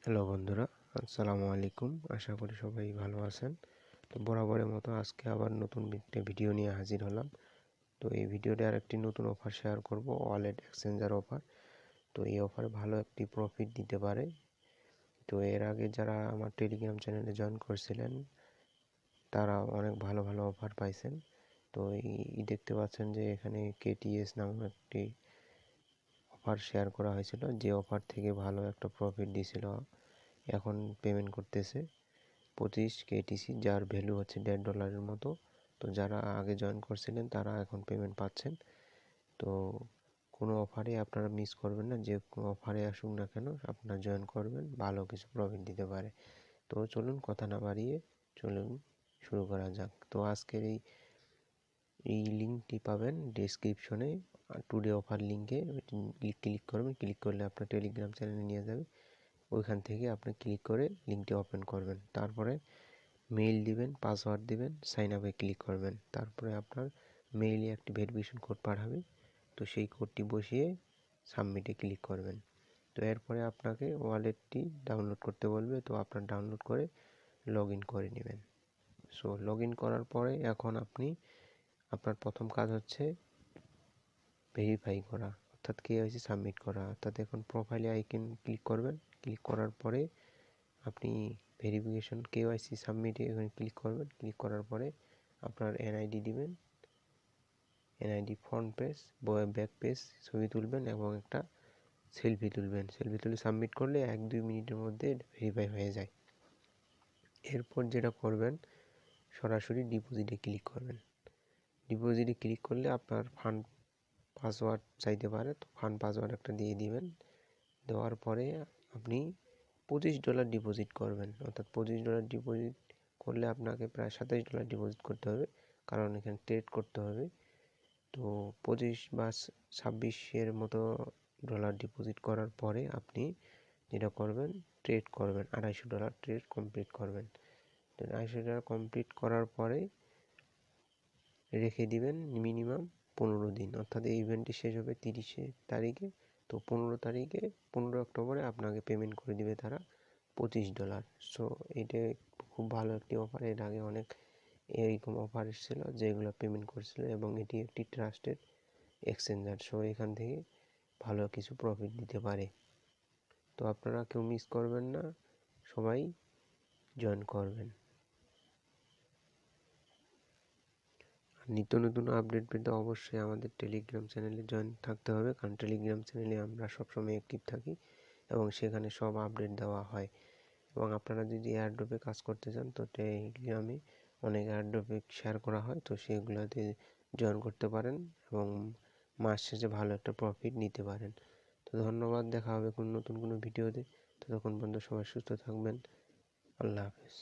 Hello বন্ধুরা, আসসালামু আলাইকুম। আশা করি সবাই ভালো আছেন। তো বরাবরের মতো আজকে আবার নতুন একটা ভিডিও নিয়ে হাজির হলাম। তো এই ভিডিওতে আরেকটি নতুন অফার শেয়ার করব, ওয়ালেট এক্সচেঞ্জার অফার। তো এই অফারে ভালো একটি প্রফিট দিতে পারে। তো এর আগে যারা আমার টেলিগ্রাম চ্যানেলে জয়েন করছিলেন তারা অনেক ভালো ভালো অফার পাইছেন। তো এই দেখতে পাচ্ছেন যে এখানে কেটিএস নামক একটি অফার শেয়ার করা হয়েছিল, যে অফার থেকে ভালো একটা প্রফিট দিয়েছিল। এখন পেমেন্ট করতেছে 25 কেটিসি, যার ভ্যালু হচ্ছে $1.5 মতো। তো যারা আগে জয়েন করছিলেন তারা এখন পেমেন্ট পাচ্ছেন। তো কোনো অফারে আপনারা মিস করবেন না, যে কোনো অফারে আসুক না কেন আপনারা জয়েন করবেন, ভালো কিছু প্রফিট দিতে পারে। তো চলুন কথা না বাড়িয়ে চলুন শুরু করা যাক। তো আজকের এই লিঙ্কটি পাবেন ডেসক্রিপশনে, টুডে অফার লিঙ্কে ক্লিক করবেন। ক্লিক করলে আপনার টেলিগ্রাম চ্যানেলে নিয়ে যাবে। ওইখান থেকে আপনি ক্লিক করে লিঙ্কটি ওপেন করবেন, তারপরে মেইল দিবেন, পাসওয়ার্ড দিবেন, সাইন আপে ক্লিক করবেন। তারপরে আপনার মেইলে একটি ভেরিফিকেশন কোড পাঠাবে। তো সেই কোডটি বসিয়ে সাবমিটে ক্লিক করবেন। তো এরপরে আপনাকে ওয়ালেটটি ডাউনলোড করতে বলবে। তো আপনার ডাউনলোড করে লগ ইন করে নেবেন। সো লগ ইন করার পরে এখন আপনার প্রথম কাজ হচ্ছে ভেরিফাই করা, অর্থাৎ কেওয়াইসি সাবমিট করা। অর্থাৎ এখন প্রোফাইলে আইকন ক্লিক করবেন। ক্লিক করার পরে আপনি ভেরিফিকেশন কেওয়াইসি সাবমিটে এখানে ক্লিক করবেন। ক্লিক করার পরে আপনার এনআইডি দিবেন, NID front page, back page ছবি তুলবেন এবং একটা সেলফি তুলবেন। সেলফি তুলে সাবমিট করলে 1-2 মিনিটের মধ্যে ভেরিফাই হয়ে যায়। এরপর যেটা করবেন, সরাসরি ডিপোজিটে ক্লিক করবেন। ডিপোজিটে ক্লিক করলে আপনার ফান্ড পাসওয়ার্ড চাইতে পারে। তো ফান্ড পাসওয়ার্ড একটা দিয়ে দিবেন। দেওয়ার পরে আপনি $25 ডিপোজিট করবেন। অর্থাৎ $25 ডিপোজিট করলে আপনাকে প্রায় $27 ডিপোজিট করতে হবে, কারণ এখানে ট্রেড করতে হবে। তো 25 বা 26 মতো ডলার ডিপোজিট করার পরে আপনি যেটা করবেন, ট্রেড করবেন। $250 ট্রেড কমপ্লিট করবেন। তো $250 কমপ্লিট করার পরে রেখে দিবেন মিনিমাম 15 দিন। অর্থাৎ এই ইভেন্টটি শেষ হবে 30 তারিখে। তো 15 অক্টোবরে আপনাকে পেমেন্ট করে দিবে তারা $25। সো এটা খুব ভালো একটি অফার। এর আগে অনেক এরকম অফার এসেছিল যেগুলো পেমেন্ট করছিল, এবং এটি একটি ট্রাস্টেড এক্সচেঞ্জার। সো এখান থেকে ভালো কিছু প্রফিট দিতে পারে। তো আপনারা কেউ মিস করবেন না, সবাই জয়েন করবেন। নিত্য নতুন আপডেট পেতে অবশ্যই আমাদের টেলিগ্রাম চ্যানেলে জয়েন থাকতে হবে, কারণ টেলিগ্রাম চ্যানেলে আমরা সবসময় অ্যাক্টিভ থাকি এবং সেখানে সব আপডেট দেওয়া হয়। এবং আপনারা যদি এয়ারড্রপে কাজ করতে চান, তো টেলিগ্রামে অনেক এয়ারড্রপে শেয়ার করা হয়, তো সেগুলোতে জয়েন করতে পারেন এবং মাস শেষে ভালো একটা প্রফিট নিতে পারেন। তো ধন্যবাদ, দেখা হবে নতুন কোনো ভিডিওতে। ততক্ষণ পর্যন্ত সবাই সুস্থ থাকবেন। আল্লাহ হাফেজ।